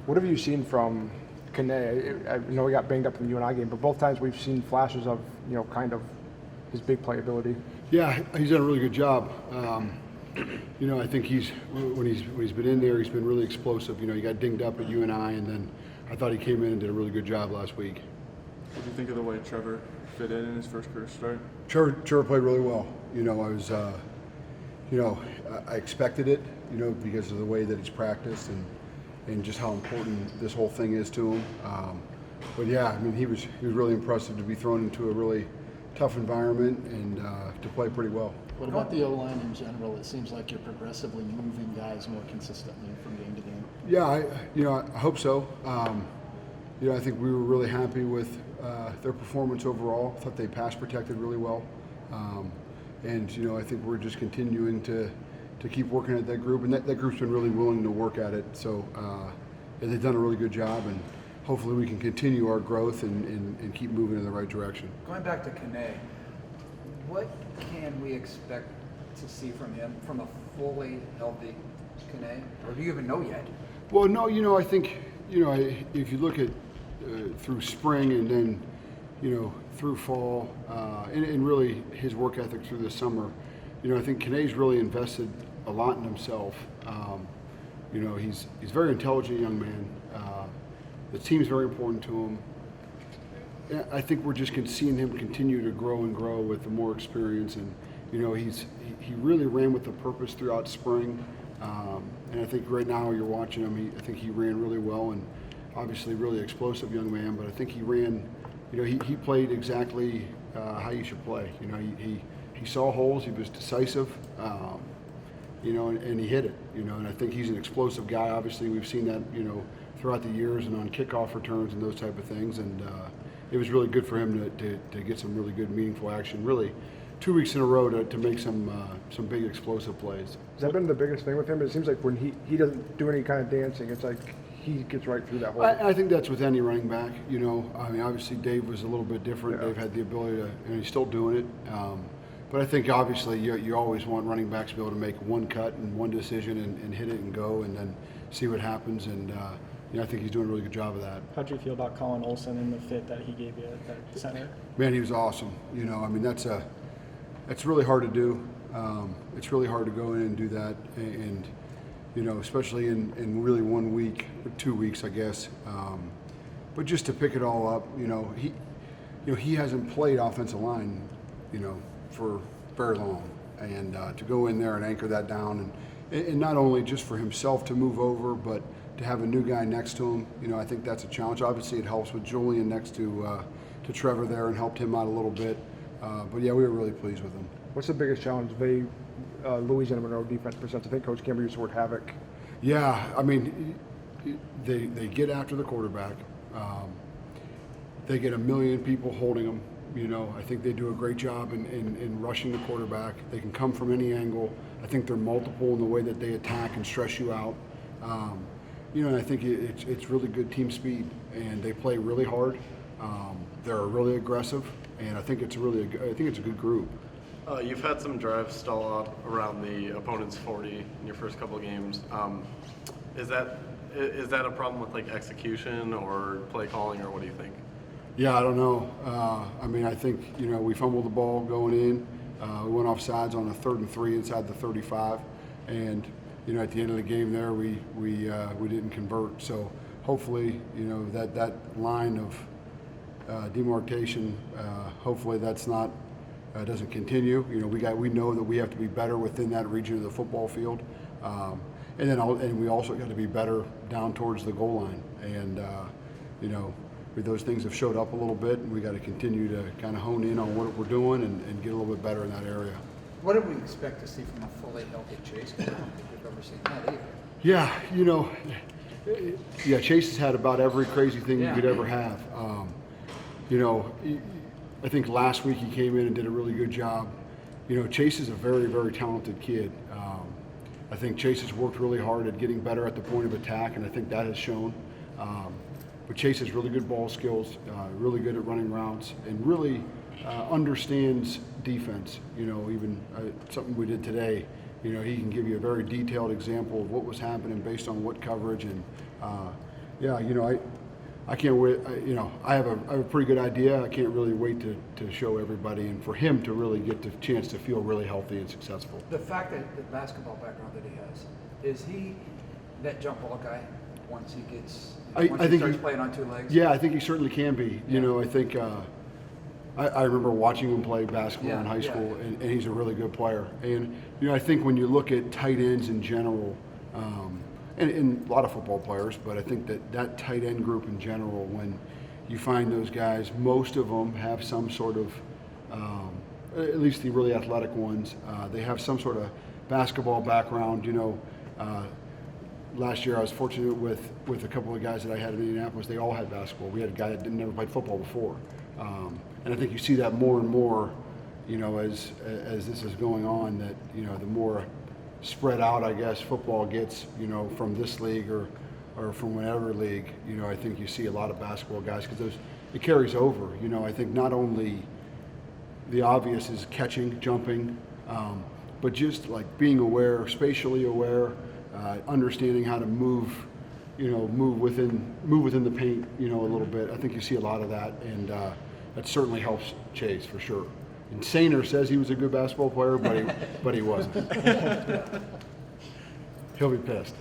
What have you seen from Kanae? I know he got banged up in the UNI game, but both times we've seen flashes of, kind of his big playability. Yeah, he's done a really good job. I think when he's been in there, he's been really explosive. He got dinged up at UNI, and then I thought he came in and did a really good job last week. What do you think of the way Trevor fit in his first career start? Trevor played really well. I expected it, because of the way that he's practiced and just how important this whole thing is to him. But yeah, he was really impressive to be thrown into a really tough environment and to play pretty well. What about the O-line in general? It seems like you're progressively moving guys more consistently from game to game. Yeah, I hope so. I think we were really happy with their performance overall. I thought they pass protected really well. I think we're just continuing to keep working at that group, and that group's been really willing to work at it. So they've done a really good job, and hopefully we can continue our growth and keep moving in the right direction. Going back to Kanae, what can we expect to see from him, from a fully healthy Kanae? Or do you even know yet? Well, no, I think, if you look at through spring and then, through fall, and really his work ethic through the summer, I think Kanae's really invested a lot in himself. He's a very intelligent young man. The team's very important to him. I think we're just seeing him continue to grow and grow with the more experience, and he really ran with the purpose throughout spring. And I think right now you're watching him. I think he ran really well, and obviously really explosive young man. But I think he ran. He played exactly how you should play. He saw holes. He was decisive. And he hit it. And I think he's an explosive guy. Obviously, we've seen that. Throughout the years and on kickoff returns and those type of things. And it was really good for him to get some really good, meaningful action. Really, 2 weeks in a row to make some big explosive plays. Has that been the biggest thing with him? It seems like when he doesn't do any kind of dancing, it's like he gets right through that hole. I think that's with any running back. Obviously Dave was a little bit different. Yeah. Dave had the ability to, and he's still doing it. But I think obviously you always want running backs to be able to make one cut and one decision and hit it and go and then see what happens. And I think he's doing a really good job of that. How do you feel about Colin Olsen and the fit that he gave you at that center? Man, he was awesome. That's really hard to do. It's really hard to go in and do that, and especially in really 1 week or 2 weeks, I guess. But just to pick it all up, he hasn't played offensive line, for very long, and to go in there and anchor that down, and not only just for himself to move over, but to have a new guy next to him, I think that's a challenge. Obviously, it helps with Julian next to Trevor there and helped him out a little bit. But yeah, we were really pleased with him. What's the biggest challenge Louisiana Monroe defense presents? I think Coach Campbell used the word havoc. Yeah, they get after the quarterback. They get a million people holding them. I think they do a great job in rushing the quarterback. They can come from any angle. I think they're multiple in the way that they attack and stress you out. And I think it's really good team speed, and they play really hard. They're really aggressive, and I think it's a good group. You've had some drives stall out around the opponent's 40 in your first couple of games. Is that a problem with execution or play calling, or what do you think? Yeah, I don't know. I think we fumbled the ball going in. We went off sides on a 3rd and 3 inside the 35, and at the end of the game there we didn't convert. So hopefully that line of demarcation, hopefully that's not doesn't continue. We know that we have to be better within that region of the football field, and we also got to be better down towards the goal line. And those things have showed up a little bit, and we got to continue to kind of hone in on what we're doing and get a little bit better in that area. What did we expect to see from a fully healthy Chase? I don't think we've ever seen that either. Yeah, Chase has had about every crazy thing you could ever have. I think last week he came in and did a really good job. Chase is a very, very talented kid. I think Chase has worked really hard at getting better at the point of attack, and I think that has shown. But Chase has really good ball skills, really good at running routes, and really understands defense. Even something we did today, he can give you a very detailed example of what was happening based on what coverage, and Yeah, I can't wait. I have a pretty good idea. I can't really wait to show everybody and for him to really get the chance to feel really healthy and successful. The fact that the basketball background that he has, is he that jump ball guy once he gets, I once he think starts he- playing on two legs? Yeah, I think he certainly can be. Yeah. I think I remember watching him play basketball in Yeah, high yeah. school, and he's a really good player. And I think when you look at tight ends in general, and a lot of football players, but I think that tight end group in general, when you find those guys, most of them have some sort of, at least the really athletic ones, they have some sort of basketball background. Last year I was fortunate with a couple of guys that I had in Indianapolis. They all had basketball. We had a guy that never played football before, and I think you see that more and more, as this is going on. That the more spread out, I guess, football gets, from this league or from whatever league. I think you see a lot of basketball guys because it carries over. I think not only the obvious is catching, jumping, but just like being aware, spatially aware. Understanding how to move within the paint, a little bit. I think you see a lot of that, and that certainly helps Chase for sure. And Sainer says he was a good basketball player, but he wasn't. He'll be pissed.